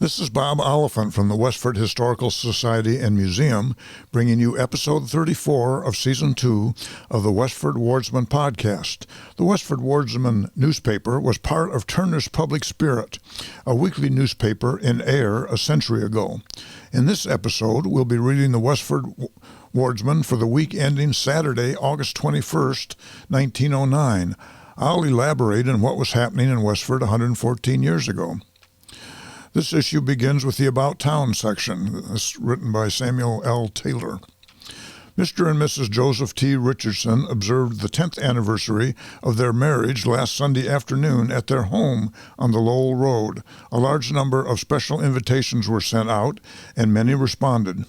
This is Bob Oliphant from the Westford Historical Society and Museum, bringing you episode 34 of Season 2 of the Westford Wardsman podcast. The Westford Wardsman newspaper was part of Turner's Public Spirit, a weekly newspaper in Ayer a century ago. In this episode, we'll be reading the Westford Wardsman for the week ending Saturday, August 21st, 1909. I'll elaborate on what was happening in Westford 114 years ago. This issue begins with the About Town section. This is written by Samuel L. Taylor. Mr. and Mrs. Joseph T. Richardson observed the 10th anniversary of their marriage last Sunday afternoon at their home on the Lowell Road. A large number of special invitations were sent out, and many responded.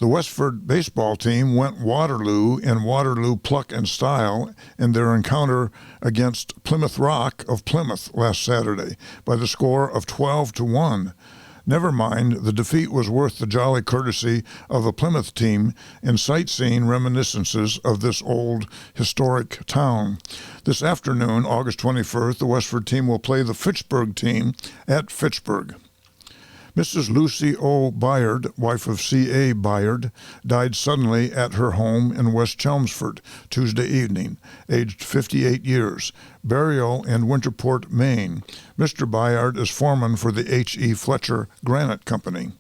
The Westford baseball team went Waterloo in Waterloo pluck and style in their encounter against Plymouth Rock of Plymouth last Saturday by the score of 12-1. Never mind, the defeat was worth the jolly courtesy of the Plymouth team in sightseeing reminiscences of this old historic town. This afternoon, August 21st, the Westford team will play the Fitchburg team at Fitchburg. Mrs. Lucy O. Byard, wife of C.A. Byard, died suddenly at her home in West Chelmsford Tuesday evening, aged 58 years. Burial in Winterport, Maine. Mr. Byard is foreman for the H.E. Fletcher Granite Company.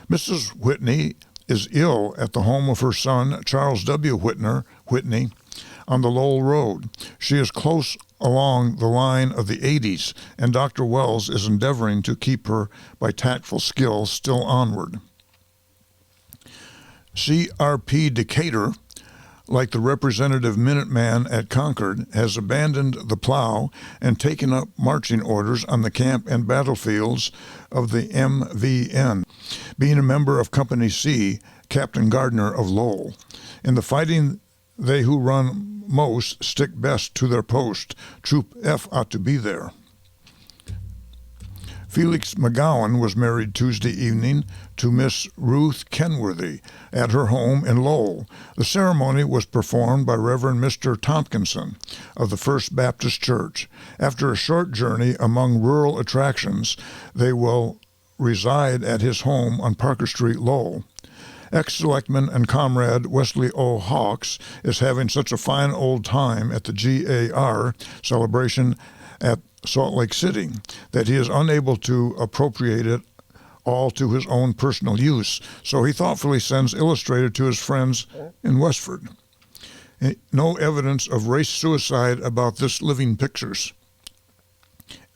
Mrs. Whitney is ill at the home of her son, Charles W. Whitney, on the Lowell Road. She is close along the line of the 80s, and Dr. Wells is endeavoring to keep her, by tactful skill, still onward. C.R.P. Decatur, like the representative Minuteman at Concord, has abandoned the plow and taken up marching orders on the camp and battlefields of the MVN, being a member of Company C, Captain Gardner of Lowell. In the fighting, they who run most stick best to their post. Troop F ought to be there. Felix McGowan was married Tuesday evening to Miss Ruth Kenworthy at her home in Lowell. The ceremony was performed by Reverend Mr. Tompkinson of the First Baptist Church. After a short journey among rural attractions, they will reside at his home on Parker Street, Lowell. Ex-selectman and comrade Wesley O. Hawks is having such a fine old time at the GAR celebration at Salt Lake City that he is unable to appropriate it all to his own personal use, so he thoughtfully sends illustrated to his friends in Westford. No evidence of race suicide about this living pictures.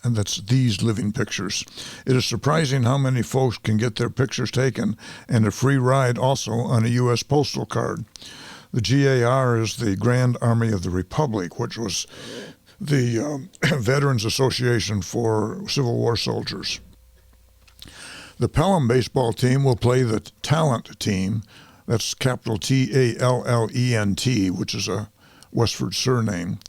And that's these living pictures. It is surprising how many folks can get their pictures taken, and a free ride also on a U.S. postal card. The GAR is the Grand Army of the Republic, which was the Veterans Association for Civil War soldiers. The Pelham baseball team will play the Talent team. That's capital Tallent, which is a Westford surname.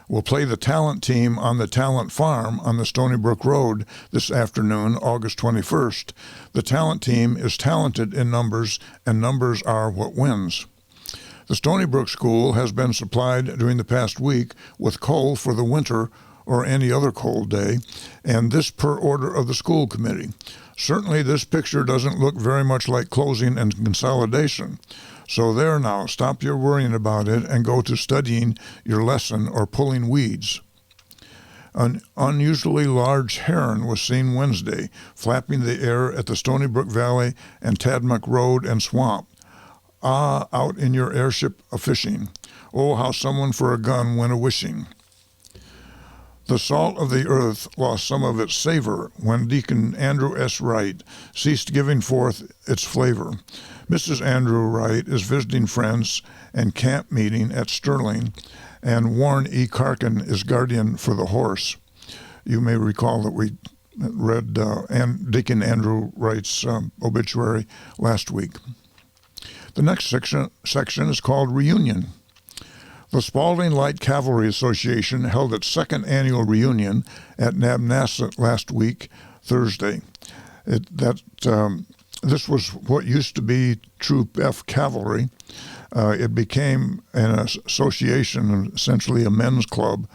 Will play the Talent team on the Talent Farm on the Stony Brook Road this afternoon, August 21st. The Talent team is talented in numbers, and numbers are what wins. The Stony Brook School has been supplied during the past week with coal for the winter or any other cold day, and this per order of the school committee. Certainly this picture doesn't look very much like closing and consolidation. So there now, stop your worrying about it and go to studying your lesson or pulling weeds. An unusually large heron was seen Wednesday, flapping the air at the Stony Brook Valley and Tadmuck Road and Swamp. Ah, out in your airship a-fishing. Oh, how someone for a gun went a-wishing. The salt of the earth lost some of its savor when Deacon Andrew S. Wright ceased giving forth its flavor. Mrs. Andrew Wright is visiting friends and camp meeting at Sterling, and Warren E. Karkin is guardian for the horse. You may recall that we read Deacon Andrew Wright's obituary last week. The next section is called Reunion. The Spalding Light Cavalry Association held its second annual reunion at Nabnasset last week, Thursday. This was what used to be Troop F Cavalry. It became an association, essentially a men's club,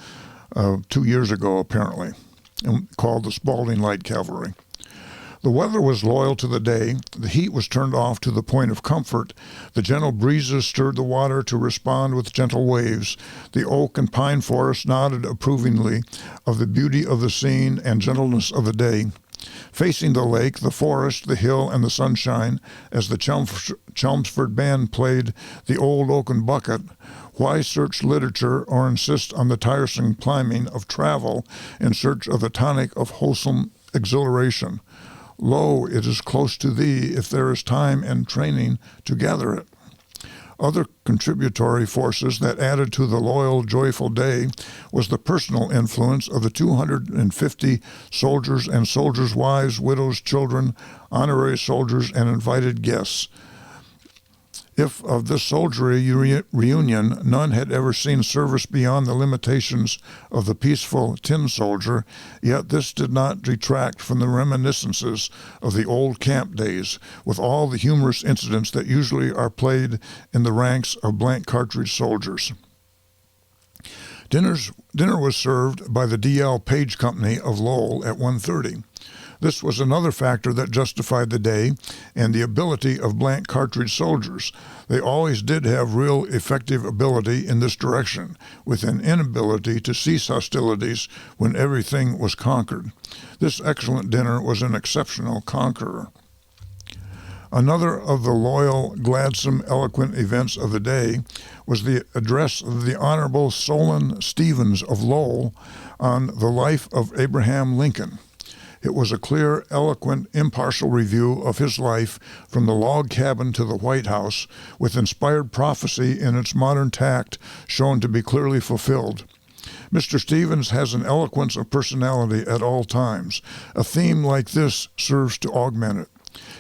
2 years ago, apparently, called the Spalding Light Cavalry. The weather was loyal to the day, the heat was turned off to the point of comfort, the gentle breezes stirred the water to respond with gentle waves, the oak and pine forest nodded approvingly of the beauty of the scene and gentleness of the day. Facing the lake, the forest, the hill, and the sunshine, as the Chelmsford band played the Old Oaken Bucket, why search literature or insist on the tiresome climbing of travel in search of the tonic of wholesome exhilaration? Lo, it is close to thee if there is time and training to gather it. Other contributory forces that added to the loyal, joyful day was the personal influence of the 250 soldiers and soldiers' wives, widows, children, honorary soldiers, and invited guests. If of this soldiery reunion none had ever seen service beyond the limitations of the peaceful tin soldier, yet this did not detract from the reminiscences of the old camp days, with all the humorous incidents that usually are played in the ranks of blank cartridge soldiers. Dinner was served by the D.L. Page Company of Lowell at 1:30. This was another factor that justified the day and the ability of blank cartridge soldiers. They always did have real effective ability in this direction, with an inability to cease hostilities when everything was conquered. This excellent dinner was an exceptional conqueror. Another of the loyal, gladsome, eloquent events of the day was the address of the Honorable Solon Stevens of Lowell on the life of Abraham Lincoln. It was a clear, eloquent, impartial review of his life from the log cabin to the White House, with inspired prophecy in its modern tact shown to be clearly fulfilled. Mr. Stevens has an eloquence of personality at all times. A theme like this serves to augment it.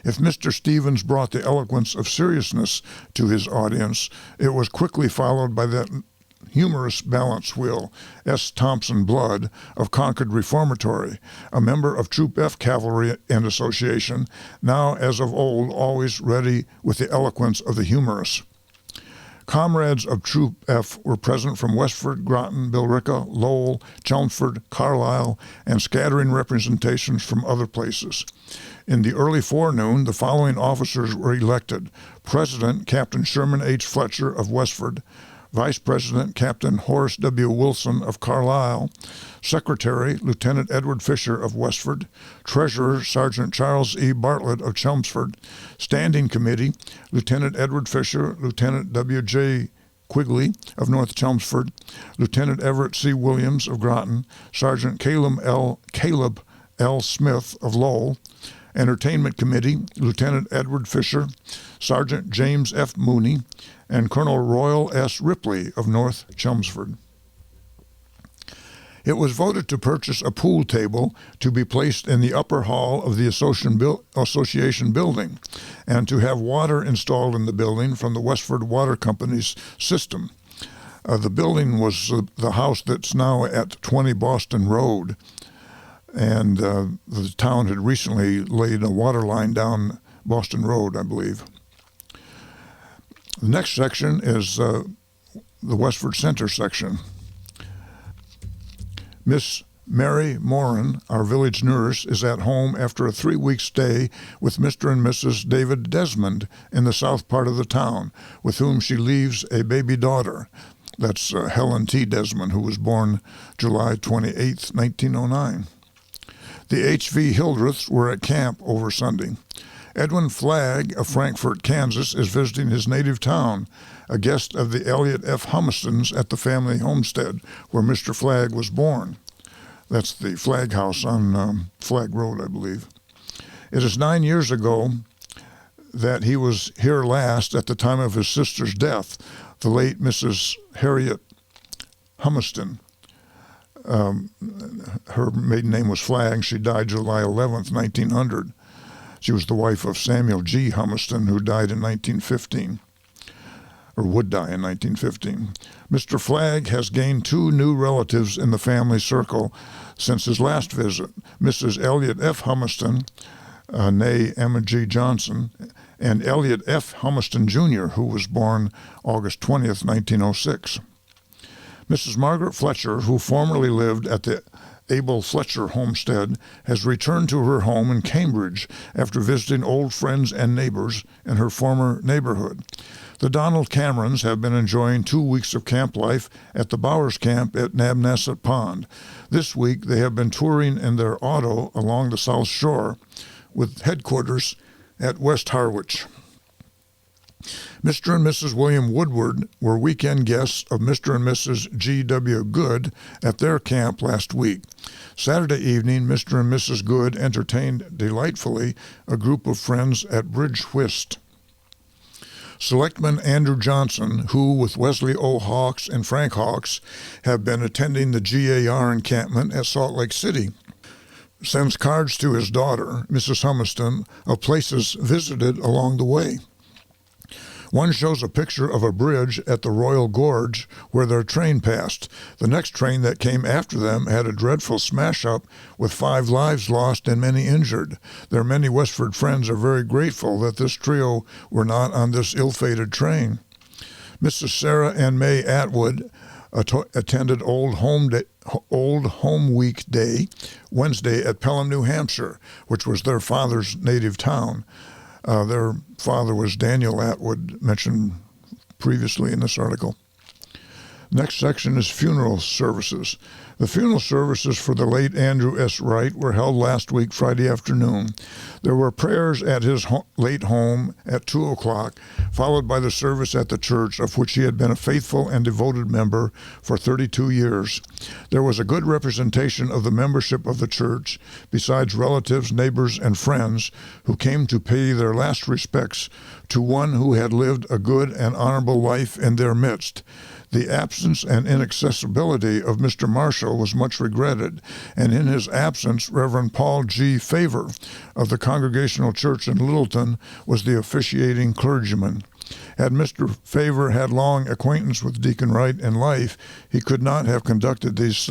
If Mr. Stevens brought the eloquence of seriousness to his audience, it was quickly followed by that humorous balance wheel, S. Thompson Blood of Concord Reformatory, a member of Troop F Cavalry and Association, now as of old always ready with the eloquence of the humorous. Comrades of Troop F were present from Westford, Groton, Billerica, Lowell, Chelmsford, Carlisle, and scattering representations from other places. In the early forenoon, the following officers were elected: President Captain Sherman H. Fletcher of Westford, Vice President Captain Horace W. Wilson of Carlisle, Secretary Lieutenant Edward Fisher of Westford, Treasurer Sergeant Charles E. Bartlett of Chelmsford, Standing Committee Lieutenant Edward Fisher, Lieutenant W. J. Quigley of North Chelmsford, Lieutenant Everett C. Williams of Groton, Sergeant Caleb L. Smith of Lowell, Entertainment Committee Lieutenant Edward Fisher, Sergeant James F. Mooney, and Colonel Royal S. Ripley of North Chelmsford. It was voted to purchase a pool table to be placed in the upper hall of the association building, and to have water installed in the building from the Westford Water Company's system. The building was the house that's now at 20 Boston Road, and the town had recently laid a water line down Boston Road, I believe. The next section is the Westford Center section. Miss Mary Moran, our village nurse, is at home after a 3-week stay with Mr. and Mrs. David Desmond in the south part of the town, with whom she leaves a baby daughter. That's Helen T. Desmond, who was born July 28, 1909. The H.V. Hildreths were at camp over Sunday. Edwin Flagg of Frankfort, Kansas, is visiting his native town, a guest of the Elliott F. Humistons at the family homestead where Mr. Flagg was born. That's the Flagg House on Flagg Road, I believe. It is 9 years ago that he was here last at the time of his sister's death, the late Mrs. Harriet Humiston. Her maiden name was Flagg. She died July 11th, 1900. She was the wife of Samuel G. Humiston, who died in 1915, or would die in 1915. Mr. Flagg has gained 2 new relatives in the family circle since his last visit: Mrs. Elliott F. Humiston, née Emma G. Johnson, and Elliott F. Humiston, Jr., who was born August 20th, 1906. Mrs. Margaret Fletcher, who formerly lived at the Abel Fletcher homestead, has returned to her home in Cambridge after visiting old friends and neighbors in her former neighborhood. The Donald Camerons have been enjoying 2 weeks of camp life at the Bowers Camp at Nabnasset Pond. This week they have been touring in their auto along the South Shore with headquarters at West Harwich. Mr. and Mrs. William Woodward were weekend guests of Mr. and Mrs. G.W. Good at their camp last week. Saturday evening, Mr. and Mrs. Good entertained delightfully a group of friends at bridge whist. Selectman Andrew Johnson, who, with Wesley O. Hawks and Frank Hawks, have been attending the GAR encampment at Salt Lake City, sends cards to his daughter, Mrs. Humiston, of places visited along the way. One shows a picture of a bridge at the Royal Gorge where their train passed. The next train that came after them had a dreadful smash-up with 5 lives lost and many injured. Their many Westford friends are very grateful that this trio were not on this ill-fated train. Mrs. Sarah and May Atwood attended Old Home Week Day Wednesday at Pelham, New Hampshire, which was their father's native town. Their father was Daniel Atwood, mentioned previously in this article. Next section is funeral services. The funeral services for the late Andrew S. Wright were held last week, Friday afternoon. There were prayers at his late home at 2 o'clock, followed by the service at the church, of which he had been a faithful and devoted member for 32 years. There was a good representation of the membership of the church, besides relatives, neighbors, and friends who came to pay their last respects to one who had lived a good and honorable life in their midst. The absence and inaccessibility of Mr. Marshall was much regretted, and in his absence, Reverend Paul G. Favor of the Congregational Church in Littleton was the officiating clergyman. Had Mr. Favor had long acquaintance with Deacon Wright in life, he could not have conducted these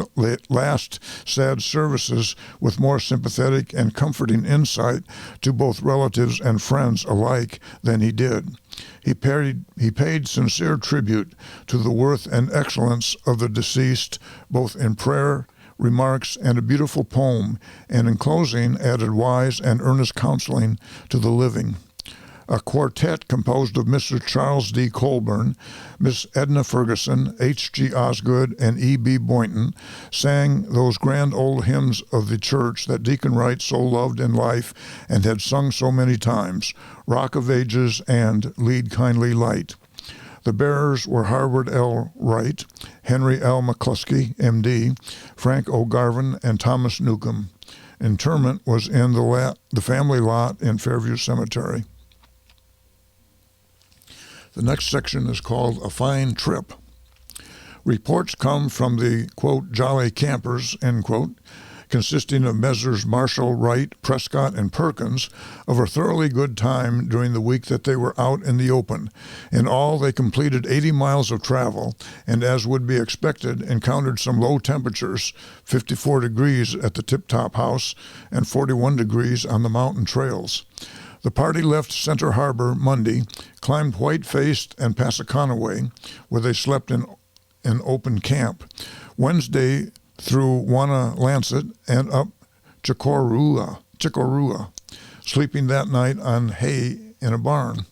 last sad services with more sympathetic and comforting insight to both relatives and friends alike than he did. He paid sincere tribute to the worth and excellence of the deceased, both in prayer, remarks, and a beautiful poem, and in closing added wise and earnest counseling to the living. A quartet composed of Mr. Charles D. Colburn, Miss Edna Ferguson, H.G. Osgood, and E.B. Boynton sang those grand old hymns of the church that Deacon Wright so loved in life and had sung so many times, Rock of Ages and Lead Kindly Light. The bearers were Harvard L. Wright, Henry L. McCluskey, M.D., Frank O. Garvin, and Thomas Newcomb. Interment was in the family lot in Fairview Cemetery. The next section is called A Fine Trip. Reports come from the, quote, jolly campers, end quote, consisting of Messrs. Marshall, Wright, Prescott, and Perkins, of a thoroughly good time during the week that they were out in the open. In all, they completed 80 miles of travel, and as would be expected, encountered some low temperatures, 54 degrees at the Tip Top House and 41 degrees on the mountain trails. The party left Center Harbor Monday, climbed White-Faced and Passaconaway, where they slept in open camp. Wednesday through Wanna-Lancet and up Chikorua, sleeping that night on hay in a barn.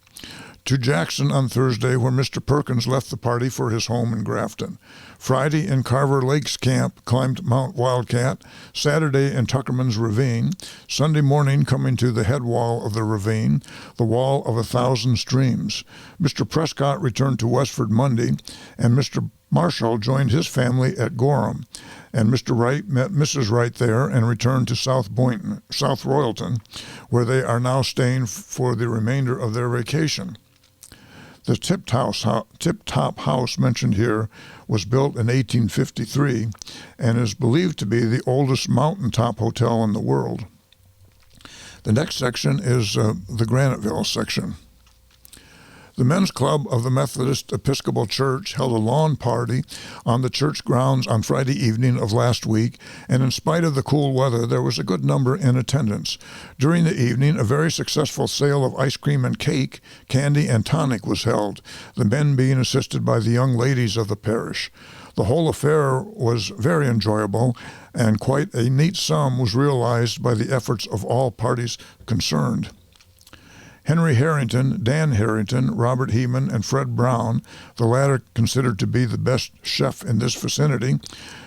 To Jackson on Thursday, where Mr. Perkins left the party for his home in Grafton. Friday in Carver Lakes Camp, climbed Mount Wildcat. Saturday in Tuckerman's Ravine. Sunday morning coming to the head wall of the ravine, the wall of 1,000 streams. Mr. Prescott returned to Westford Monday, and Mr. Marshall joined his family at Gorham, and Mr. Wright met Mrs. Wright there and returned to South Royalton, where they are now staying for the remainder of their vacation. The Tip-Top House mentioned here was built in 1853 and is believed to be the oldest mountaintop hotel in the world. The next section is the Graniteville section. The Men's Club of the Methodist Episcopal Church held a lawn party on the church grounds on Friday evening of last week, and in spite of the cool weather, there was a good number in attendance. During the evening, a very successful sale of ice cream and cake, candy, and tonic was held, the men being assisted by the young ladies of the parish. The whole affair was very enjoyable, and quite a neat sum was realized by the efforts of all parties concerned. Henry Harrington, Dan Harrington, Robert Heeman, and Fred Brown, the latter considered to be the best chef in this vicinity,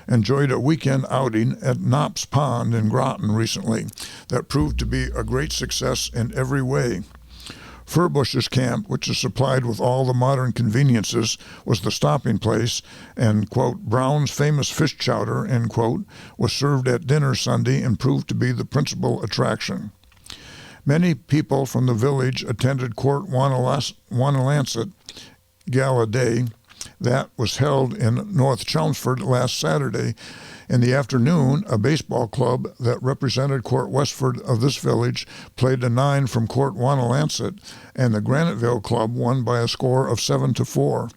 enjoyed a weekend outing at Knopp's Pond in Groton recently that proved to be a great success in every way. Furbush's camp, which is supplied with all the modern conveniences, was the stopping place, and, quote, Brown's famous fish chowder, end quote, was served at dinner Sunday and proved to be the principal attraction. Many people from the village attended Court Wanalancet Gala Day that was held in North Chelmsford last Saturday. In the afternoon, a baseball club that represented Court Westford of this village played a 9 from Court Wanalancet, and the Graniteville club won by a score of 7-4.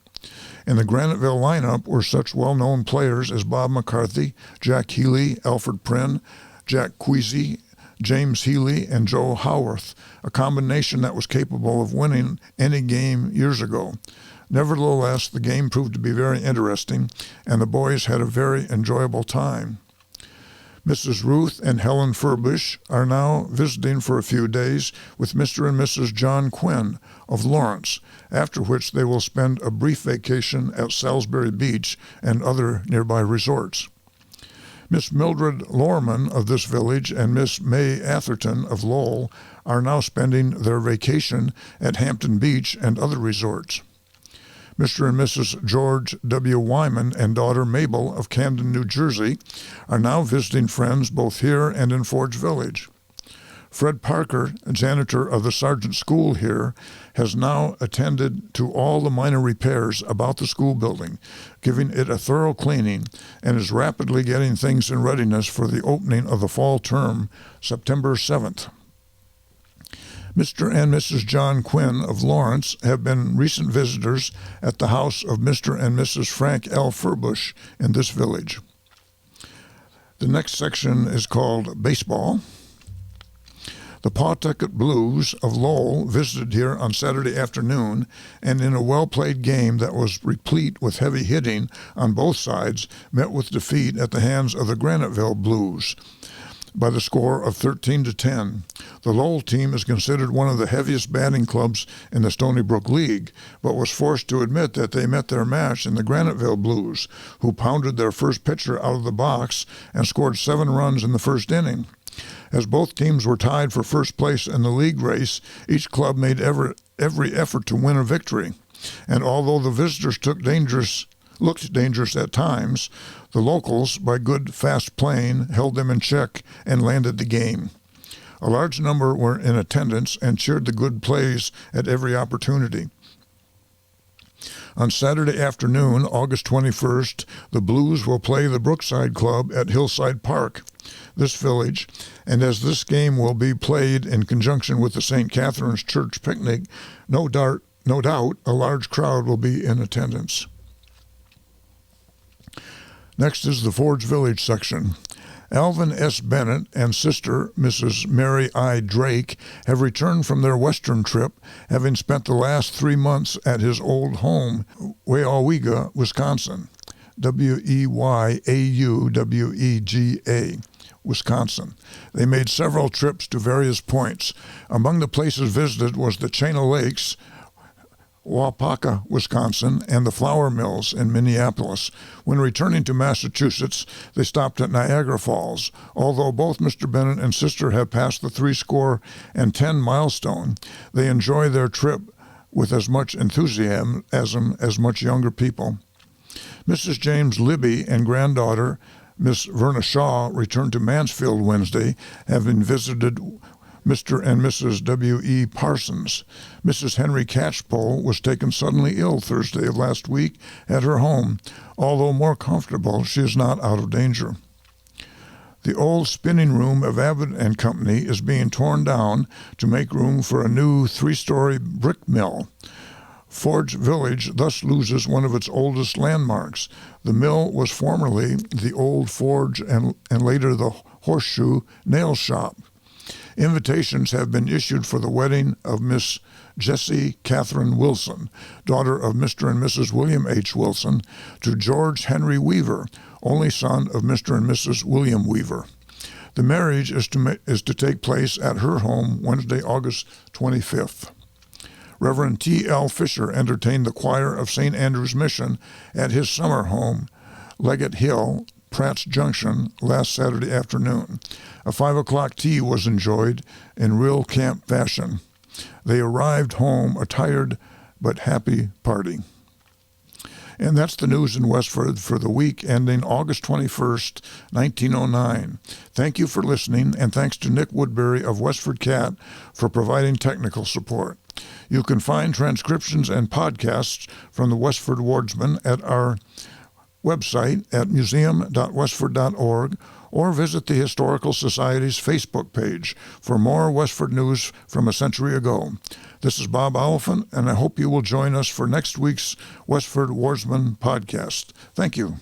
In the Graniteville lineup were such well-known players as Bob McCarthy, Jack Healy, Alfred Prynne, Jack Queasy, James Healy, and Joe Howarth, a combination that was capable of winning any game years ago. Nevertheless, the game proved to be very interesting, and the boys had a very enjoyable time. Mrs. Ruth and Helen Furbush are now visiting for a few days with Mr. and Mrs. John Quinn of Lawrence, after which they will spend a brief vacation at Salisbury Beach and other nearby resorts. Miss Mildred Lorman of this village and Miss May Atherton of Lowell are now spending their vacation at Hampton Beach and other resorts. Mr. and Mrs. George W. Wyman and daughter Mabel of Camden, New Jersey, are now visiting friends both here and in Forge Village. Fred Parker, janitor of the Sargent School here, has now attended to all the minor repairs about the school building, giving it a thorough cleaning, and is rapidly getting things in readiness for the opening of the fall term, September 7th. Mr. and Mrs. John Quinn of Lawrence have been recent visitors at the house of Mr. and Mrs. Frank L. Furbush in this village. The next section is called Baseball. The Pawtucket Blues of Lowell visited here on Saturday afternoon, and in a well-played game that was replete with heavy hitting on both sides, met with defeat at the hands of the Graniteville Blues by the score of 13-10. The Lowell team is considered one of the heaviest batting clubs in the Stony Brook League, but was forced to admit that they met their match in the Graniteville Blues, who pounded their first pitcher out of the box and scored 7 runs in the first inning. As both teams were tied for first place in the league race, each club made every effort to win a victory. And although the visitors looked dangerous at times, the locals, by good, fast playing, held them in check and landed the game. A large number were in attendance and cheered the good plays at every opportunity. On Saturday afternoon, August 21st, the Blues will play the Brookside Club at Hillside Park, this village, and as this game will be played in conjunction with the St. Catherine's Church picnic, no doubt a large crowd will be in attendance. Next is the Forge Village section. Alvin S. Bennett and sister, Mrs. Mary I. Drake, have returned from their western trip, having spent the last 3 months at his old home, Weyauwega, Wisconsin. Weyauwega, Wisconsin. They made several trips to various points. Among the places visited was the Chain of Lakes, Waupaca, Wisconsin, and the flour mills in Minneapolis. When returning to Massachusetts, they stopped at Niagara Falls. Although both Mr. Bennett and sister have passed the 70 milestone, they enjoy their trip with as much enthusiasm as much younger people. Mrs. James Libby and granddaughter, Miss Verna Shaw, returned to Mansfield Wednesday, having visited Mr. and Mrs. W.E. Parsons. Mrs. Henry Catchpole was taken suddenly ill Thursday of last week at her home. Although more comfortable, she is not out of danger. The old spinning room of Abbott and Company is being torn down to make room for a new 3-story brick mill. Forge Village thus loses one of its oldest landmarks. The mill was formerly the old forge and later the Horseshoe Nail Shop. Invitations have been issued for the wedding of Miss Jessie Catherine Wilson, daughter of Mr. and Mrs. William H. Wilson, to George Henry Weaver, only son of Mr. and Mrs. William Weaver. The marriage is to take place at her home Wednesday, August 25th. Reverend T.L. Fisher entertained the choir of St. Andrew's Mission at his summer home, Leggett Hill, Pratt's Junction, last Saturday afternoon. A 5 o'clock tea was enjoyed in real camp fashion. They arrived home a tired but happy party. And that's the news in Westford for the week ending August 21st, 1909. Thank you for listening, and thanks to Nick Woodbury of Westford Cat for providing technical support. You can find transcriptions and podcasts from the Westford Wardsman at our website at museum.westford.org, or visit the Historical Society's Facebook page for more Westford news from a century ago. This is Bob Oliphant, and I hope you will join us for next week's Westford Wardsman podcast. Thank you.